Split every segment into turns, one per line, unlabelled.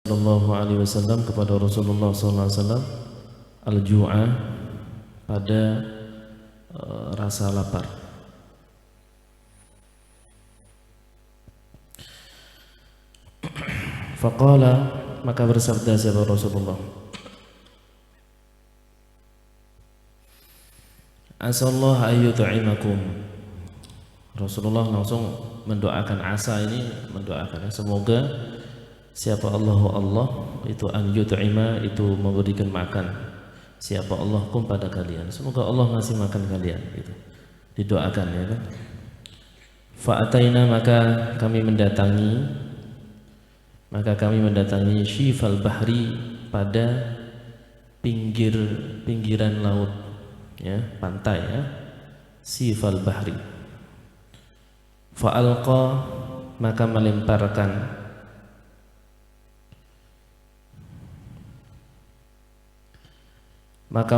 Sallallahu alaihi wasallam kepada Rasulullah sallallahu alaihi wasallam al-ju'a pada rasa lapar. Faqala, maka bersabda siapa Rasulullah, asallahu ayyut'imakum. Rasulullah langsung mendoakan, asa ini mendoakan, semoga siapa Allah itu an yut'ima, itu memberikan makan siapa Allah kum pada kalian, semoga Allah ngasih makan kalian, itu didoakan, ya kan. Fa'ataina, maka kami mendatangi syifal bahri, pada pinggiran laut, ya, pantai, ya, syifal bahri. Fa'alqa, maka melemparkan, maka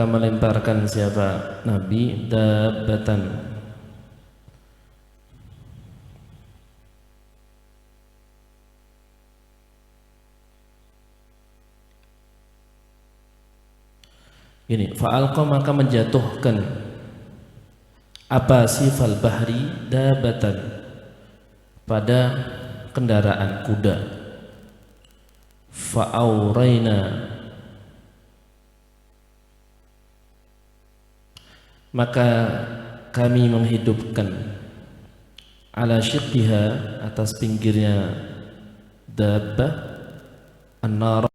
melemparkan siapa Nabi dabbatan, ini fa'alqa, maka menjatuhkan apa sifal bahri dabbatan, pada kendaraan kuda. Fa'auraina, maka kami menghidupkan ala syiqqiha, atas pinggirnya dabbah, an-nar,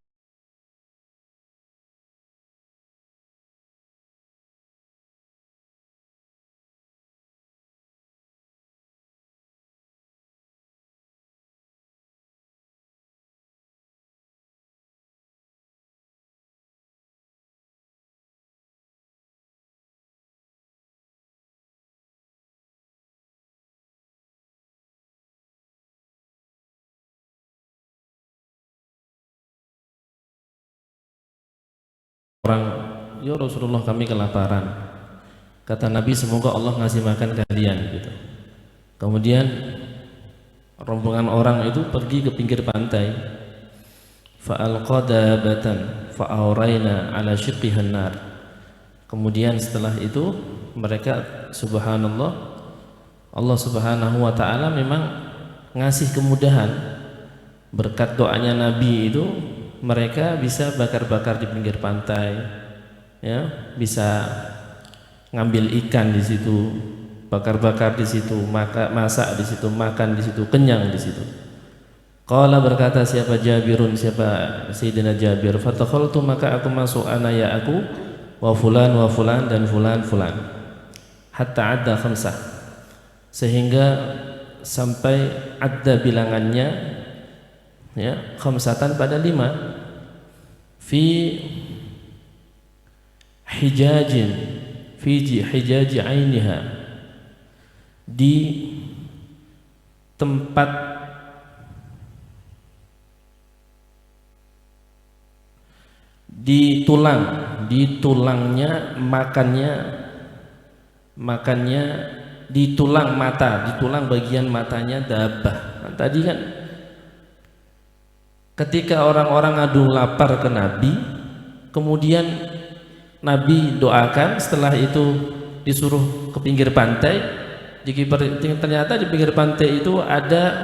orang, ya Rasulullah kami kelaparan. Kata Nabi, semoga Allah ngasih makan kalian, gitu. Kemudian rombongan orang itu pergi ke pinggir pantai. Fa'alqa dabbatan fa'auraina ala syiqqihan nar. Kemudian setelah itu mereka, subhanallah, Allah subhanahu wa ta'ala memang ngasih kemudahan berkat doanya Nabi itu. Mereka bisa bakar-bakar di pinggir pantai, ya, bisa ngambil ikan di situ, bakar-bakar di situ, masak di situ, makan di situ, kenyang di situ. Qala, berkata siapa Jabirun, siapa Sayyidina Jabir, fatakhaltu, maka aku masuk, ana ya aku, wa fulan dan fulan, hatta adda khamsah, sehingga sampai adda bilangannya, ya, khamsatan, pada 5, fi hijaji ainiha, di tempat di tulangnya, makannya di tulang mata, di tulang bagian matanya dabbah. Nah, tadi kan ketika orang-orang ngadu lapar ke Nabi, kemudian Nabi doakan, setelah itu disuruh ke pinggir pantai. Ternyata di pinggir pantai itu ada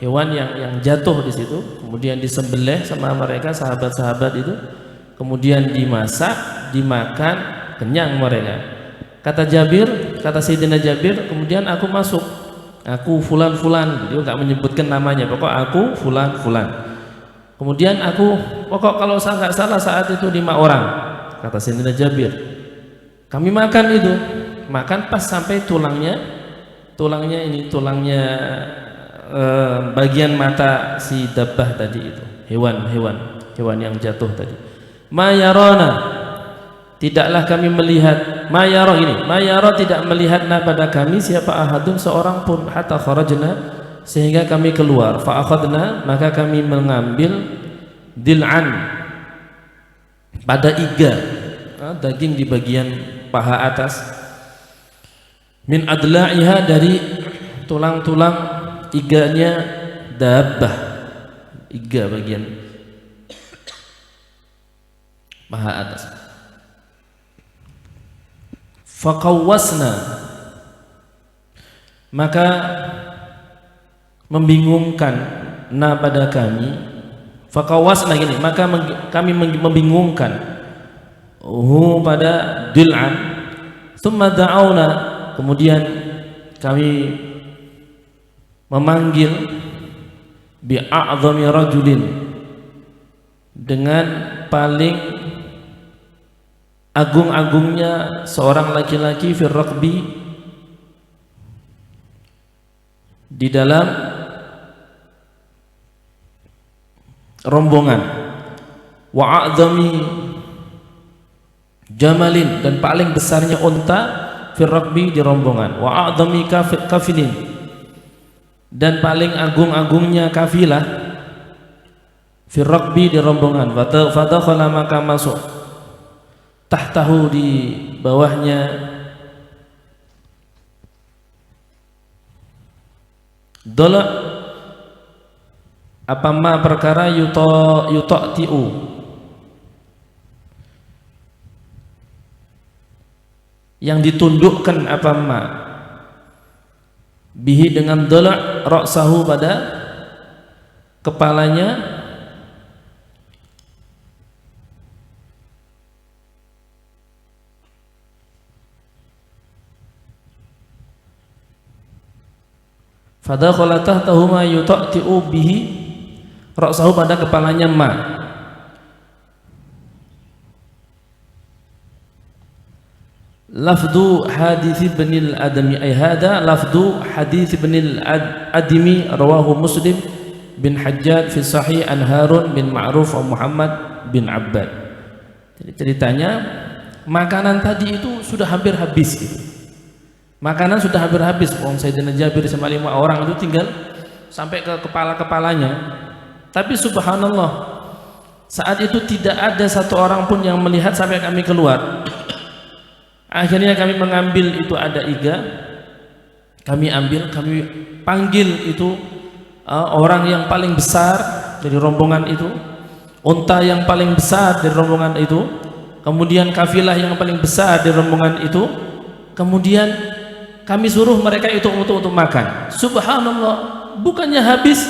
hewan yang jatuh di situ, kemudian disembelih sama mereka sahabat-sahabat itu, kemudian dimasak, dimakan, kenyang mereka. Kata Sayyidina Jabir, kemudian aku masuk, aku fulan, dia nggak menyebutkan namanya, pokok aku fulan. Kemudian pokok kalau saya nggak salah saat itu 5 orang, kata Sayyidina Jabir. Kami makan pas sampai tulangnya bagian mata si dabbah tadi itu, hewan yang jatuh tadi. Mayarona, tidaklah kami melihat, mayaro tidak melihatna pada kami siapa ahadun, seorang pun, hatta kharajna, sehingga kami keluar. Fa'akhadna, maka kami mengambil dil'an, pada iga, daging di bagian paha atas. min adla'iha, dari tulang-tulang iganya dabbah, iga bagian paha atas. Faqawwasna, maka membingungkan na pada kami. Faqawwasna gini, maka kami membingungkan pada dil'an. Tsumma da'auna, kemudian kami memanggil bi'a'zami rajulin, dengan paling agung-agungnya seorang laki-laki, fir raqbi, di dalam rombongan, wa a'zami jamalin, dan paling besarnya unta, fir raqbi, di rombongan, wa a'zami kafilin, dan paling agung-agungnya kafilah, fir raqbi, di rombongan. Fadakhala, maka masuk, tahtahu, di bawahnya, dala, apa ma perkara, yuta'tiu, yang ditundukkan, apa ma, bihi, dengan dala, ra'sahu, pada kepalanya, fadakhala tahtahu ma yuta'tiu bihi ra'sahu, pada kepalanya ma. Lafdu hadits ibn al-Adami, ay hada lafdu hadits ibn al-Adami, rawahu Muslim bin Hajjaj fi sahih an Harun bin Ma'ruf wa Muhammad bin Abbad. Jadi ceritanya makanan tadi itu sudah hampir habis gitu. Makanan sudah hampir habis. Sayyidina Jabir sama 5 orang itu tinggal sampai ke kepala-kepalanya. Tapi subhanallah, saat itu tidak ada satu orang pun yang melihat sampai kami keluar. Akhirnya kami mengambil, itu ada iga, kami ambil, kami panggil itu orang yang paling besar dari rombongan itu, unta yang paling besar dari rombongan itu, kemudian kafilah yang paling besar dari rombongan itu, kemudian kami suruh mereka itu untuk makan. Subhanallah, bukannya habis,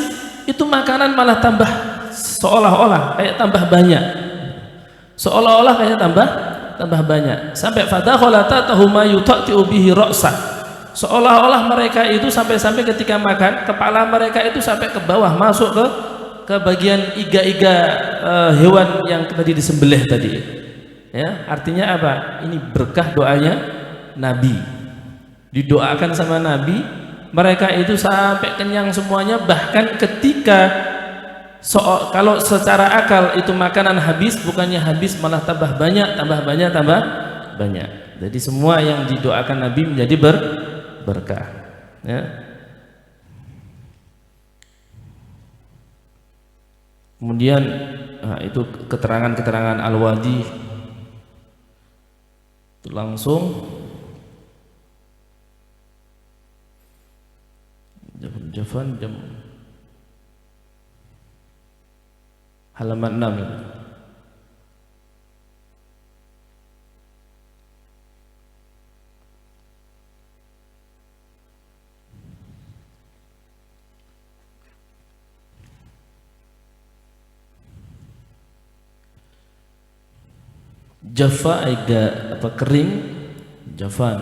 itu makanan malah tambah, seolah-olah kayak tambah banyak, seolah-olah kayak tambah banyak, sampai fadakhala tahtahu ma yuta'tiu bihi ra'sa, seolah-olah mereka itu sampai ketika makan, kepala mereka itu sampai ke bawah, masuk ke bagian iga-iga hewan yang tadi disembelih tadi, ya. Artinya apa? Ini berkah doanya Nabi, didoakan sama Nabi, mereka itu sampai kenyang semuanya. Bahkan ketika kalau secara akal itu makanan habis, bukannya habis malah tambah banyak. Jadi semua yang didoakan Nabi menjadi berkah, ya. Kemudian itu keterangan Al-Wadi itu langsung Jafan jam halaman 6 itu. Jaffa apa kering, jafan,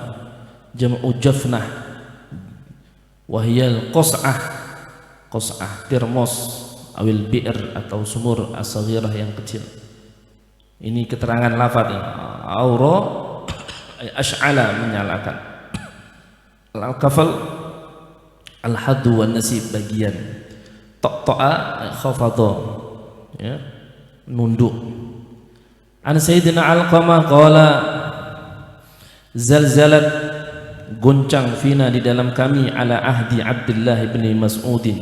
jam'u jafnah, wahyal qas'ah termos, awil bi'r, atau sumur as-saghirah, yang kecil. Ini keterangan lafadz, aura ash'ala, menyalakan, al-kafal al-haddu wan nasib, bagian, taqta'a khafadha, ya, nunduk. An Sayyidina Alqamah qala zalzalat, goncang, fina, di dalam kami, ala ahdi Abdullah bin Mas'udin,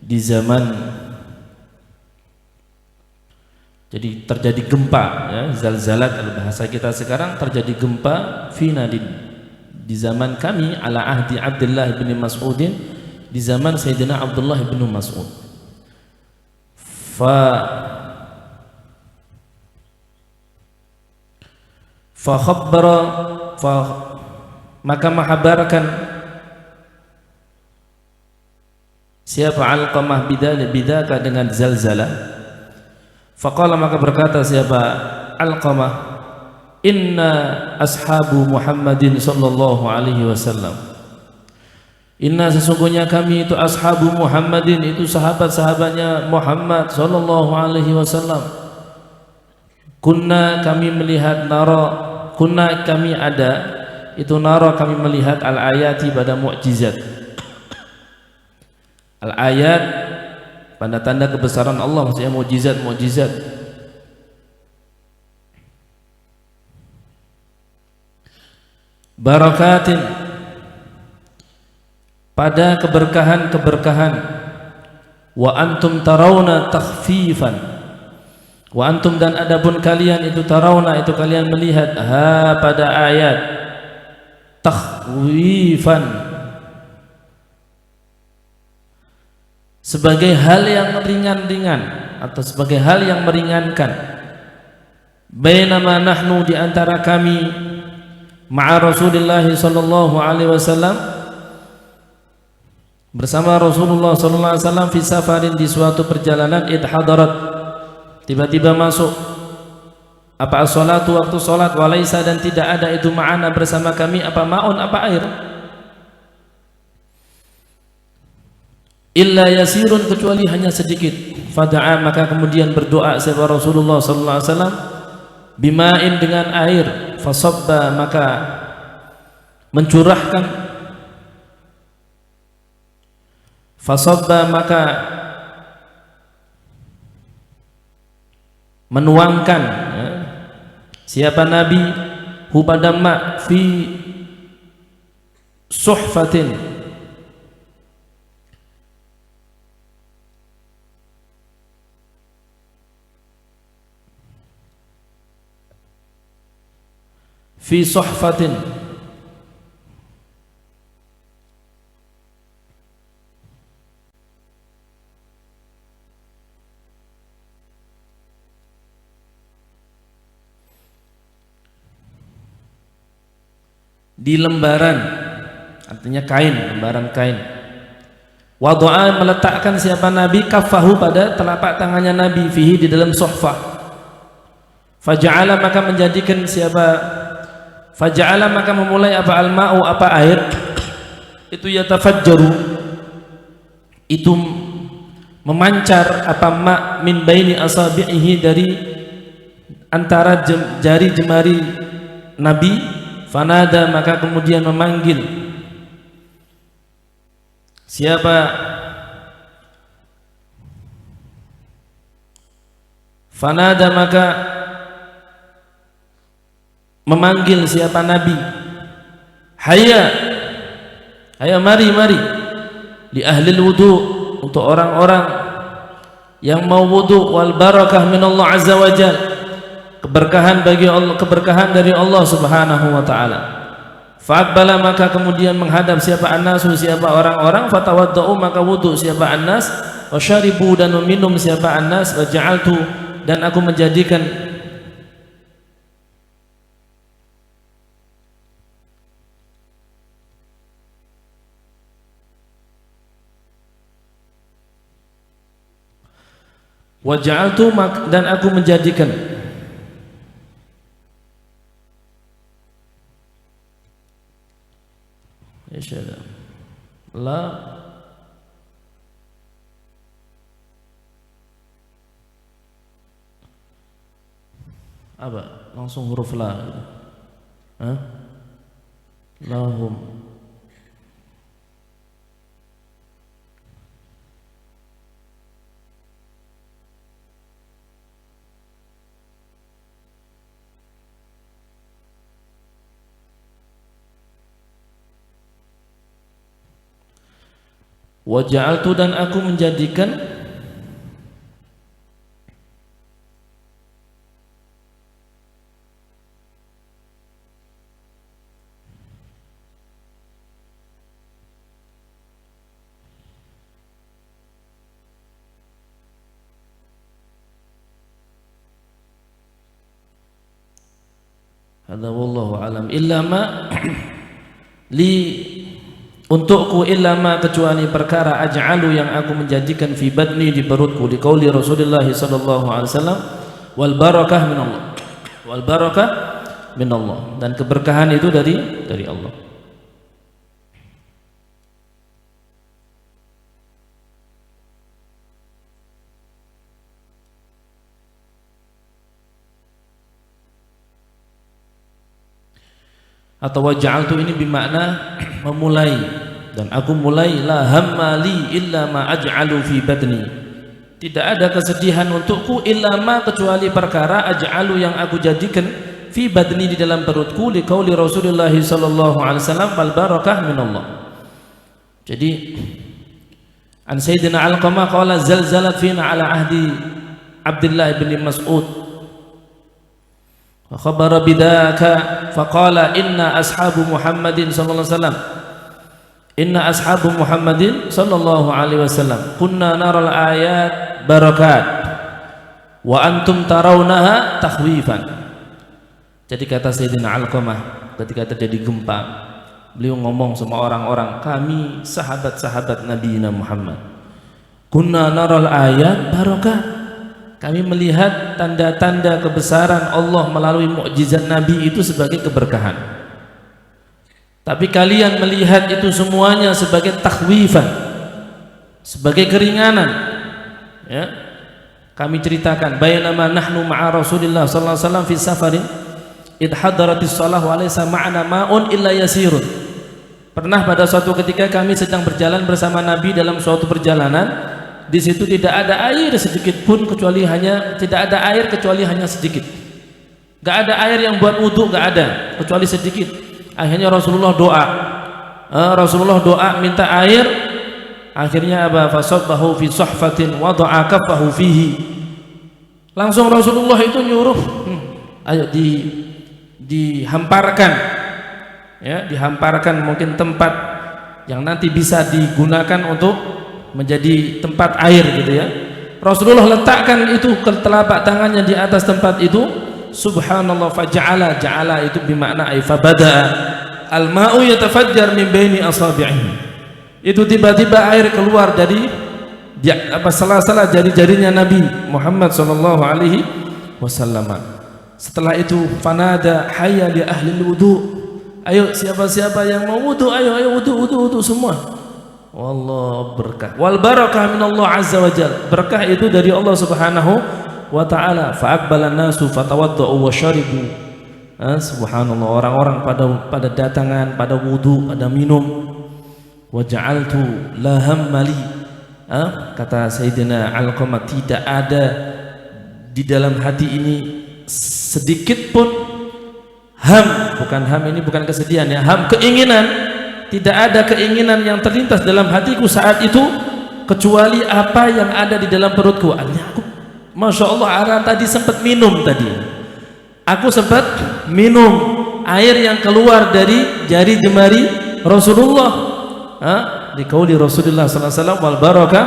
di zaman, jadi terjadi gempa, ya, zalzalat, bahasa kita sekarang terjadi gempa, fina, di di zaman kami ala ahdi Abdullah bin Mas'udin, di zaman Sayyidina Abdullah bin Mas'ud. Fa khabbara maka menghabarkan siapa Alqamah bidaka dengan zalzalah. Faqala maka berkata siapa Alqamah, inna ashabu Muhammadin sallallahu alaihi wasallam, inna sesungguhnya kami itu ashabu Muhammadin, itu sahabat-sahabatnya Muhammad sallallahu alaihi wasallam. Kunna kami melihat nara, kunna kami ada itu nara kami melihat al-ayati pada mukjizat. Al-ayat tanda-tanda kebesaran Allah, maksudnya mukjizat-mukjizat. Barakatin pada keberkahan-keberkahan. Wa antum tarawna takhfifan, wa antum dan adapun kalian itu tarawna itu kalian melihat ha pada ayat takhwifan sebagai hal yang ringan-ringan atau sebagai hal yang meringankan. Bainama nahnu di antara kami ma'a Rasulullah sallallahu alaihi wasallam bersama Rasulullah sallallahu alaihi wasallam fi safarin di suatu perjalanan, id hadarat tiba-tiba masuk apa as-salatu waktu salat, walaisa dan tidak ada itu ma'ana bersama kami apa ma'un apa air, illa yasirun kecuali hanya sedikit. Fada'a maka kemudian berdoa siapa Rasulullah sallallahu alaihi wasallam bima'in dengan air, fasabba maka mencurahkan, fasabba maka menuangkan ya. Siapa Nabi hu pada ma fi suhfatin fi suhfatin di lembaran, artinya kain, lembaran kain. Wadu'a meletakkan siapa Nabi kaffahu pada telapak tangannya Nabi fihi di dalam suhfah. Faja'ala maka menjadikan siapa, faja'ala maka memulai apa al-ma'u apa air itu yatafajjaru itu memancar apa ma' min baini asabi'ihi dari antara jari jemari Nabi. Fanada maka kemudian memanggil siapa, fanada maka memanggil siapa Nabi, hayya hayya mari mari, li ahli wudu untuk orang-orang yang mau wudu, wal barakah minallah azza wa jalla keberkahan bagi Allah, keberkahan dari Allah subhanahu wa ta'ala. Fa'aqbala maka kemudian menghadap siapa annasu siapa orang-orang, fatawadda'u maka wudu siapa annas, wa syaribu dan meminum siapa annas, wa ja'altu dan aku menjadikan wa ja'altu dan aku menjadikan la apa langsung huruf la gitu. Hah? Lahum wa ja'altu dan aku menjadikan Hadza wallahu alam. Illa ma li untukku illa ma kecuali perkara aj'alu yang aku menjadikan fi badni di perutku, di qauli Rasulullah sallallahu alaihi wasallam, wal barakah min Allah. Wal barakah min Allah, dan keberkahan itu dari Allah. Atau waja'altu ini bermakna memulai, dan aku mulai la hammali illa ma aj'alu fi badni, tidak ada kesedihan untukku illa ma kecuali perkara aj'alu yang aku jadikan fi badni di dalam perutku, li qauli Rasulullah sallallahu alaihi wasallam, wal barakah min Allah. Jadi an Sayyidina Alqamah qala zalzalat fina ala ahdi Abdullah bin Mas'ud wa khabara bidaka faqala inna ashabu Muhammadin sallallahu alaihi wasallam, inna ashabu Muhammadin sallallahu alaihi wasallam kunna naral ayat barakat wa antum tarawnaha takhwifan. Jadi kata Sayyidina Alqamah ketika terjadi gempa, beliau ngomong sama orang-orang, kami sahabat-sahabat Nabi Muhammad, kunna naral ayat barakat, kami melihat tanda-tanda kebesaran Allah melalui mukjizat Nabi itu sebagai keberkahan. Tapi kalian melihat itu semuanya sebagai takhwifan, sebagai keringanan. Ya. Kami ceritakan, bainama nahnu ma'a Rasulillah sallallahu alaihi wasallam fi safarin id hadaratis shalah wa laysa ma'ana ma'un illa yasirun. Pernah pada suatu ketika kami sedang berjalan bersama Nabi dalam suatu perjalanan, di situ tidak ada air sedikit pun kecuali hanya sedikit. Gak ada air yang buat wudhu, gak ada kecuali sedikit. Akhirnya Rasulullah doa minta air. Akhirnya apa? Fasabbahu fi suhfatin wada'a kaffahu fihi. Langsung Rasulullah itu nyuruh, ayo dihamparkan, ya, dihamparkan mungkin tempat yang nanti bisa digunakan untuk menjadi tempat air gitu ya. Rasulullah letakkan itu ke telapak tangannya di atas tempat itu. Subhanallah, faja'ala, ja'ala itu bermakna ay fabada'a al-ma'u yatafajjar min baini asabi'ihi. Itu tiba-tiba air keluar dari sela-sela jari-jarinya Nabi Muhammad sallallahu alaihi wasallam. Setelah itu fanada hayya li ahli wudu. Ayo siapa-siapa yang mau wudu, ayo wudu semua. Wallah berkah, wal barakah min Allah azza wa jalla, berkah itu dari Allah subhanahu wa ta'ala. Fa aqbala nasu fatawadda'u wa syaribu. Subhanallah, orang-orang pada datangan, pada wudu, pada minum. Wa ja'altu la hammali, kata Sayyidina Alqamah, tidak ada di dalam hati ini sedikit pun bukan ham ini bukan kesedihan ya, ham keinginan. Tidak ada keinginan yang terlintas dalam hatiku saat itu kecuali apa yang ada di dalam perutku. Artinya aku, masya Allah, tadi sempat minum tadi. Aku sempat minum air yang keluar dari jari jemari Rasulullah. Di qauli Rasulullah sallallahu alaihi wasallam, wal barakah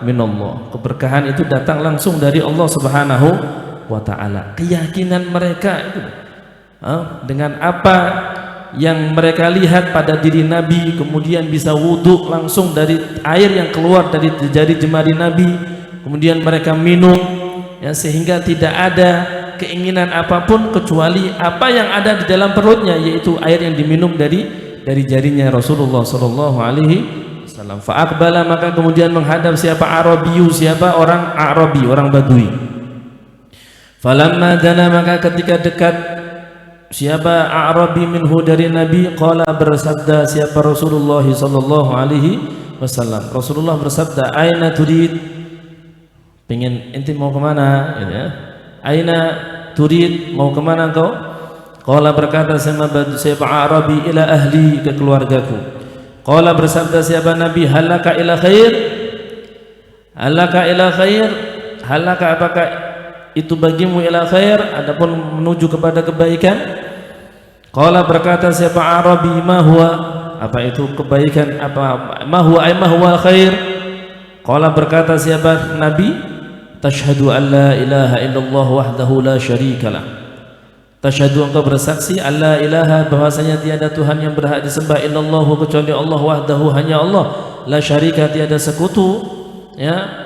minallah. Keberkahan itu datang langsung dari Allah Subhanahu wa taala. Keyakinan mereka itu dengan apa yang mereka lihat pada diri Nabi, kemudian bisa wudhu langsung dari air yang keluar dari jari jemari Nabi, kemudian mereka minum, ya, sehingga tidak ada keinginan apapun kecuali apa yang ada di dalam perutnya, yaitu air yang diminum dari jarinya Rasulullah sallallahu alaihi wasallam. Fa aqbala, maka kemudian menghadap siapa? Arabiyu, siapa? Orang Arabi, orang Badui. Falamma dana, maka ketika dekat siapa Arabi minhu dari Nabi, qala, bersabda siapa? Rasulullah sallallahu alaihi wasallam. Rasulullah bersabda, aina turid, pengen ente mau kemana, gitu ya. Aina turid, mau kemana engkau? Qala, berkata siapa Arabi, ila ahli, ke keluargaku. Qala, bersabda siapa Nabi, halaka ila khair, halaka ila khair, halaka, apakah itu bagimu ila khair, adapun menuju kepada kebaikan? Qala, berkata siapa Arabi, ma huwa, apa itu kebaikan, apa ma huwa, ay ma huwa khair? Qala, berkata siapa Nabi, tashhadu an la ilaha illallah wahdahu la syarika lah, Tasyhadu engkau bersaksi alla ilaha bahwasanya tiada Tuhan yang berhak disembah illallah kecuali Allah wahdahu hanya Allah, la syarika tiada sekutu ya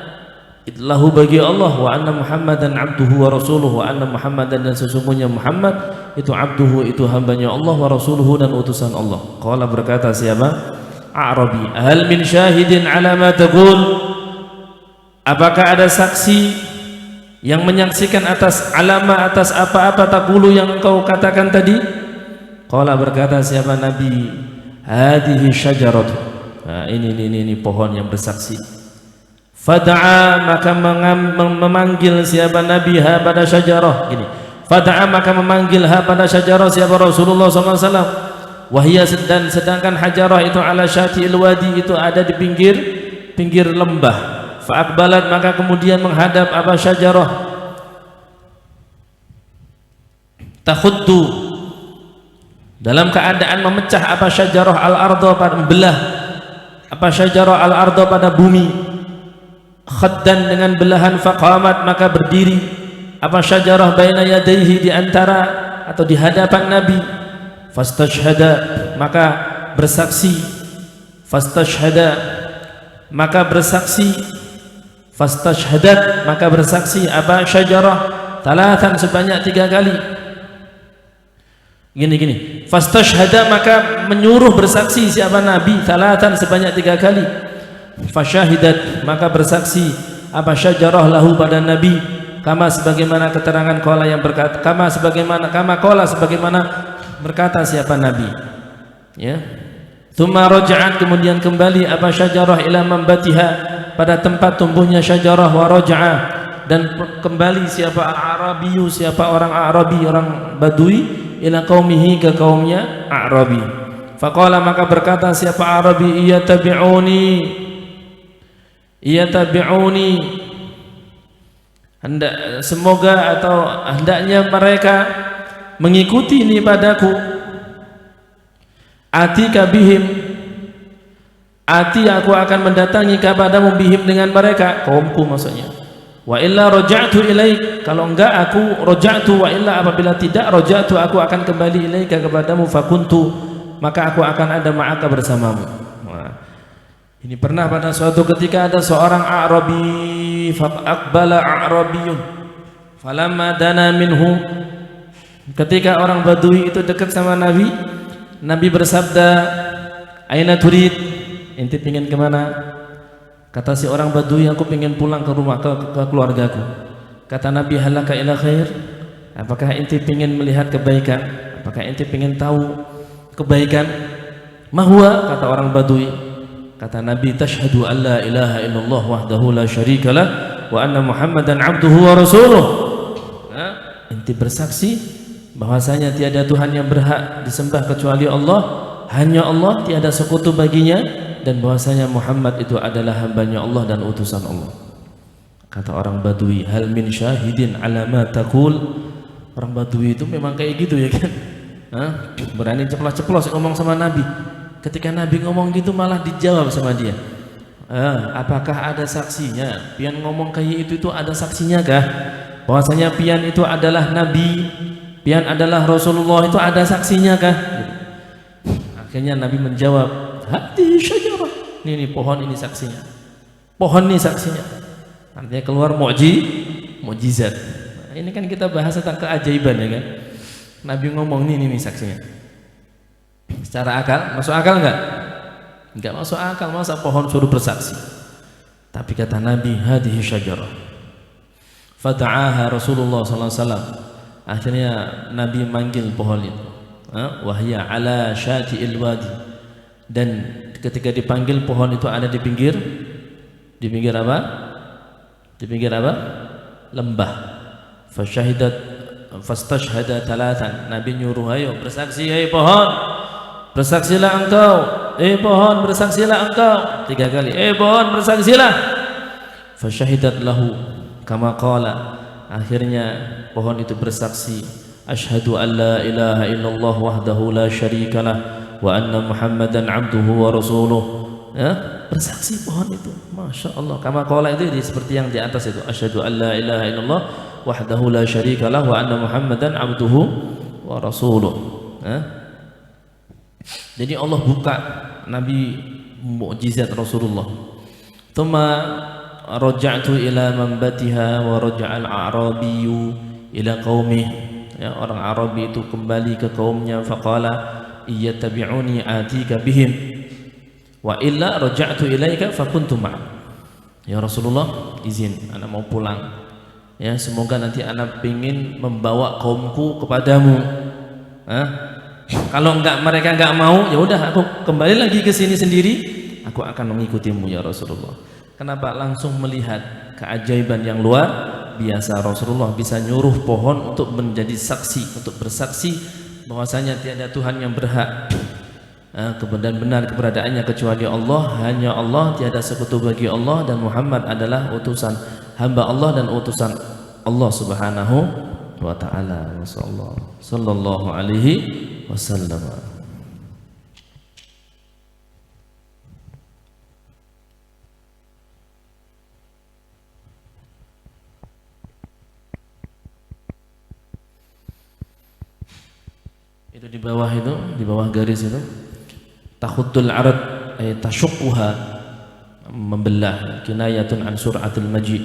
lahu bagi Allah, wa anna Muhammadan abduhu wa rasuluhu, wa anna Muhammadan dan sesungguhnya Muhammad itu abduhu itu hambanya Allah, wa rasuluhu dan utusan Allah. Qala berkata siapa? A'rabi, hal min syahidin ala ma taqul, apakah ada saksi yang menyaksikan atas alama atas apa-apa taqulu yang engkau katakan tadi? Qala berkata siapa Nabi? Hadhihi syajarat, nah, ini pohon yang bersaksi. Fada'a maka memanggil siapa Nabi ha pada syajarah gini. Fada'a maka memanggil ha pada syajarah siapa Rasulullah SAW. Wahia sedangkan hajarah itu ala syati'il wadi itu ada di pinggir lembah. Fa'akbalat maka kemudian menghadap apa syajarah takhuddu dalam keadaan memecah apa syajarah al-ardha pada membelah apa syajarah al-ardha pada bumi khaddan dengan belahan. Faqamat maka berdiri apa syajarah baina yadayhi di antara atau di hadapan Nabi. Fastashhada maka bersaksi. Fastashhada maka bersaksi. Fastashhadat maka bersaksi apa syajarah talatan sebanyak 3 kali. Gini fastashhada maka menyuruh bersaksi siapa Nabi talatan sebanyak 3 kali. Fasyahidat maka bersaksi apa syajarah lahu pada Nabi kama sebagaimana keterangan qala yang berkata kama qala sebagaimana berkata siapa Nabi ya. Tsumma raja'at kemudian kembali apa syajarah ila mambatiha pada tempat tumbuhnya syajarah, wa raja'a dan kembali siapa Arabiyu siapa orang Arabi orang Badui ila qaumihi ke kaumnya Arabi. Faqala maka berkata siapa Arabi iyatabi'uni semoga atau hendaknya mereka mengikuti ini padaku. Atika bihim aku akan mendatangi kepadamu bihim dengan mereka kaumku maksudnya. Wa illa raja'tu ilaik kalau enggak aku raja'tu wa illa apabila tidak raja'tu aku akan kembali ilaika kepadamu fakuntu maka aku akan ada ma'aka bersamamu. Nah, ini pernah pada suatu ketika ada seorang A'rabi faqbala A'rabiyun falamma dana minhu ketika orang Badui itu dekat sama Nabi bersabda aina turid inti pingin kemana? Kata si orang Badui aku pingin pulang ke rumah ke keluargaku. Kata Nabi halaka ila khair, apakah inti pingin melihat kebaikan? Apakah inti pingin tahu kebaikan? Mahwa kata orang Badui. Kata Nabi tashhadu an la ilaha illallah wahdahu la syarikalah wa anna Muhammadan abduhu wa rasuluh. Inti bersaksi bahwasanya tiada Tuhan yang berhak disembah kecuali Allah, hanya Allah, tiada sekutu baginya, dan bahwasanya Muhammad itu adalah hambanya Allah dan utusan Allah. Kata orang Badui, hal min syahidin ala ma taqul. Orang Badui itu memang kayak gitu ya kan, berani ceplos-ceplos ngomong sama Nabi. Ketika Nabi ngomong gitu malah dijawab sama dia, apakah ada saksinya? Pian ngomong kayak itu ada saksinya kah? Bahwasanya pian itu adalah Nabi, pian adalah Rasulullah, itu ada saksinya kah? Akhirnya Nabi menjawab, hati syajarah, ini pohon ini saksinya, pohon ini saksinya. Artinya keluar mukjizat. Nah, ini kan kita bahas tentang keajaiban ya kan. Nabi ngomong ini saksinya. Secara akal, masuk akal enggak? Enggak masuk akal, masa pohon suruh bersaksi. Tapi kata Nabi, hadhihi syajarah. Fada'aha Rasulullah sallallahu alaihi wasallam. Akhirnya Nabi manggil pohon itu. Wahya ala syati'il wadi. Dan ketika dipanggil pohon itu ada di pinggir apa? Di pinggir apa? Lembah. Fastashhada talatan. Nabi nyuruh ayo bersaksi, hai pohon, bersaksilah engkau. Pohon bersaksilah engkau 3 kali. Pohon bersaksilah. Fasyahidat lahu kama qala. Akhirnya pohon itu bersaksi, asyhadu an la ilaha illallah wahdahu la syarikalah wa anna Muhammadan abduhu wa rasuluh. Ya, bersaksi pohon itu. Masya Allah. Kama qala itu seperti yang di atas itu. Asyhadu an la ilaha illallah wahdahu la syarikalah wa anna Muhammadan abduhu wa rasuluh. Jadi Allah buka Nabi mukjizat Rasulullah. Tsumma raja'tu ila manbatiha wa raja'al a'rabiyyu ila qaumih. Ya, orang Arabi itu kembali ke kaumnya, faqala iyattabi'uni atika bihim wa illa raja'tu ilaika fakuntu ma'a. Ya Rasulullah, izin anak mau pulang. Ya, semoga nanti anak ingin membawa kaumku kepadamu. Kalau mereka enggak mau, ya udah aku kembali lagi ke sini sendiri, aku akan mengikutimu ya Rasulullah. Kenapa? Langsung melihat keajaiban yang luar biasa. Rasulullah bisa nyuruh pohon untuk menjadi saksi, untuk bersaksi bahwasanya tiada Tuhan yang berhak benar keberadaannya kecuali Allah, hanya Allah, tiada sekutu bagi Allah, dan Muhammad adalah utusan hamba Allah dan utusan Allah Subhanahu wa ta'ala. Sallallahu alaihi wasallam. Itu di bawah itu, di bawah garis itu, takhutul arad ay tashuqquha, membelah, kinayatun an sur'atil maji.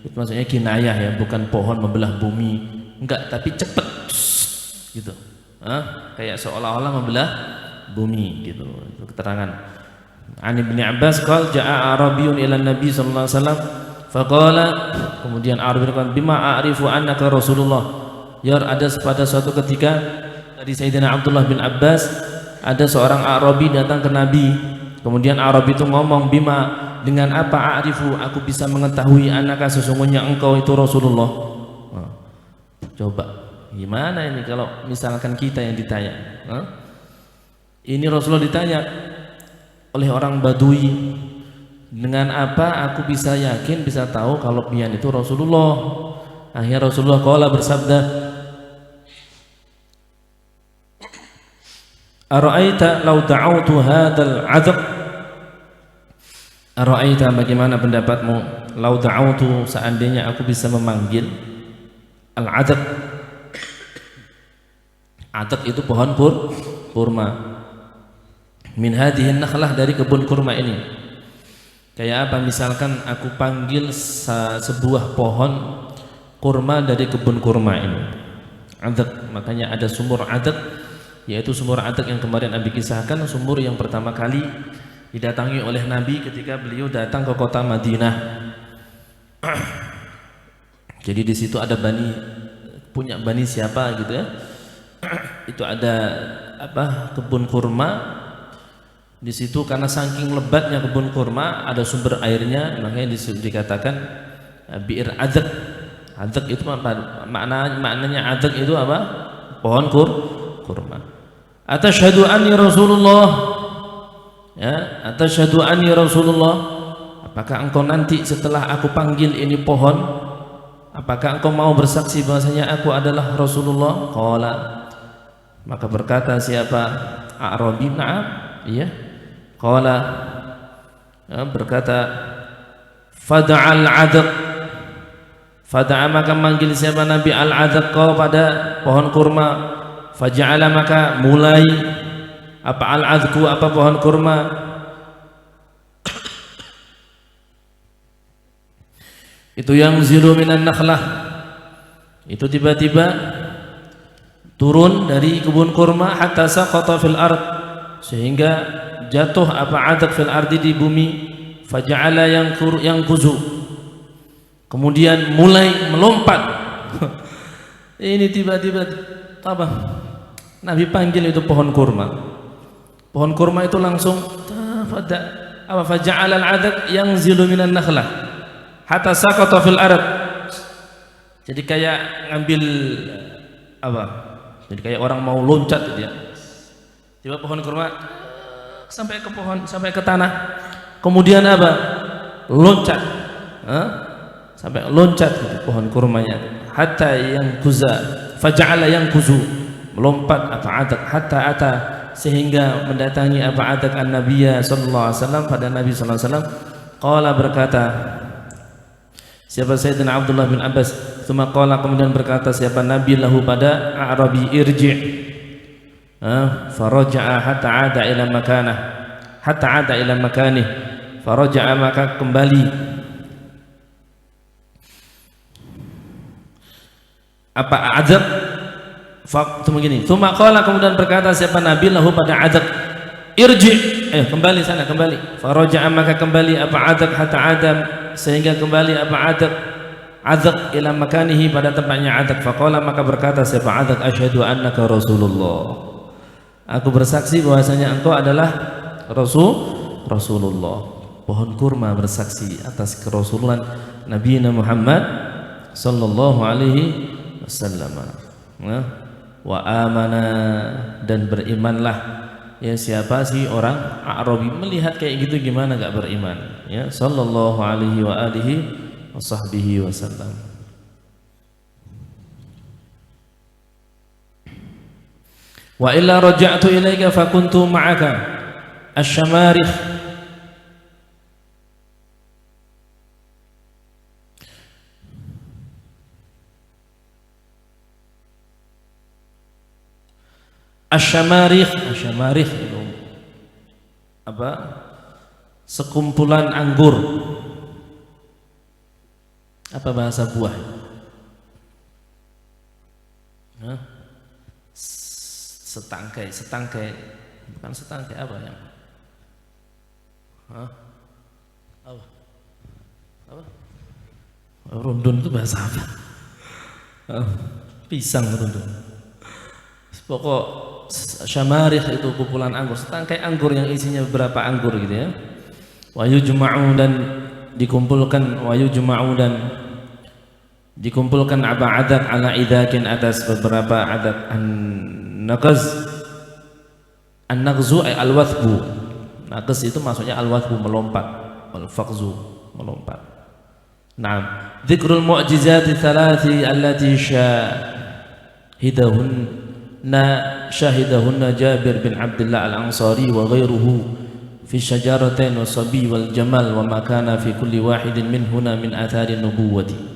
Itu maksudnya kinayah ya, bukan pohon membelah bumi, enggak, tapi cepet gitu. Kayak seolah-olah membelah bumi gitu. Itu keterangan. An Ibnu Abbas qala jaa Arabiyyun ila Nabi sallallahu alaihi wasallam faqala, kemudian Arabi berkata, bima a'rifu annaka Rasulullah. Ya, ada pada suatu ketika dari Sayyidina Abdullah bin Abbas, ada seorang Arabi datang ke Nabi. Kemudian Arabi itu ngomong, bima, dengan apa a'rifu, aku bisa mengetahui anaka, sesungguhnya engkau itu Rasulullah. Coba gimana ini kalau misalkan kita yang ditanya? Ini Rasulullah ditanya oleh orang Badui, dengan apa aku bisa yakin, bisa tahu kalau pian itu Rasulullah? Akhirnya Rasulullah qala bersabda, ara'aita law da'awtu hadzal 'adzab. Ara'aita, bagaimana pendapatmu, law da'awtu, seandainya aku bisa memanggil al-'adzab. 'Adzab itu pohon kurma. Min hadhihi nakhlah, dari kebun kurma ini. Kayak apa? Misalkan aku panggil sebuah pohon kurma dari kebun kurma ini. 'Adzab, makanya ada sumur 'adzab, yaitu sumur Adak yang kemarin Nabi kisahkan, sumur yang pertama kali didatangi oleh Nabi ketika beliau datang ke kota Madinah. Jadi di situ ada punya bani siapa gitu ya. Itu ada kebun kurma. Di situ karena saking lebatnya kebun kurma, ada sumber airnya, makanya dikatakan bi'ir Adak. Adak itu maknanya Adak itu apa? Pohon kurma. Atashhadu anni Rasulullah, ya, atashhadu anni Rasulullah, apakah engkau nanti setelah aku panggil ini pohon, apakah engkau mau bersaksi bahwasanya aku adalah Rasulullah? Qala, maka berkata siapa? A'rabi, na'am, iya. Qala, berkata, fada'al 'adzab, fada'a, maka manggil siapa Nabi al-'adzab pada pohon kurma. Faja'ala, maka mulai al-'adzku, pohon kurma. Itu yang zilu minan nakhlah, itu tiba-tiba turun dari kebun kurma, hatta saqata fil ard, sehingga jatuh 'adzab fil ardi, di bumi. Faja'ala yankuzu, kemudian mulai melompat. Ini tiba-tiba Nabi panggil itu pohon kurma. Pohon kurma itu langsung faja'ala al-'adzab yanzilu minan nakhlah hatta saqata fil ard. Jadi kayak ngambil jadi kayak orang mau loncat gitu ya. Tiba pohon kurma sampai ke pohon, sampai ke tanah. Kemudian loncat. Sampai loncat gitu pohon kurmanya. Hatta yankuza, faja'ala yankuzu, melompat Adzab, hatta ata, sehingga mendatangi Adzab an-nabiyya sallallahu alaihi wasallam, pada Nabi sallallahu alaihi wasallam. Qala, berkata siapa? Sayyidina Abdullah bin Abbas, Tsumma qala, kemudian berkata siapa Nabi lahu pada Arabi, irji'. Faraja'a hatta 'ada ila makanah. Hatta 'ada ila makanih. Faraja'a, maka kembali. Apa Adzab? Faktu begini. Tsumma qala, kemudian berkata siapa Nabi lahu pada Adzab, irji'. Kembali sana, kembali. Faraja'a, maka kembali apa Adzab hatta 'ada, sehingga kembali apa Adzab ila makanihi, pada tempatnya Adzab. Faqala, maka berkata siapa Adzab, asyhadu annaka Rasulullah, aku bersaksi bahwasanya engkau adalah Rasulullah. Pohon kurma bersaksi atas kerasulan Nabi Muhammad sallallahu alaihi wasallam. Wa amana, dan berimanlah ya siapa sih orang Arabi melihat kayak gitu gimana gak beriman, ya, sallallahu alaihi wa alihi wasahbihi wasallam. Wa illa raja'tu ilaika fakuntu ma'aka asy-syamarikh. Asy-syamarikh itu apa? Sekumpulan anggur. Apa bahasa buah? Setangkai, bukan setangkai, apa yang? Apa? Rundun itu bahasa apa? Pisang rundun. Pokok syamarikh itu kumpulan anggur, setangkai anggur yang isinya beberapa anggur gitu ya. Wa yujma'u, dan dikumpulkan, wa yujma'u, dan dikumpulkan apa adat ala idakin, atas beberapa adat. An-naqzu ay al-wathbu. Naqz itu maksudnya al-wathbu, melompat, wal-faqzu, melompat. Naam. Dzikrul mu'jizati thalathi allati syahidahunna Jabir bin Abdullah al-Ansari wa ghairuhu fi syajaratain wa sabi wal jamal wa ma kana fi kulli wahidin minhuna min athari nubuwati.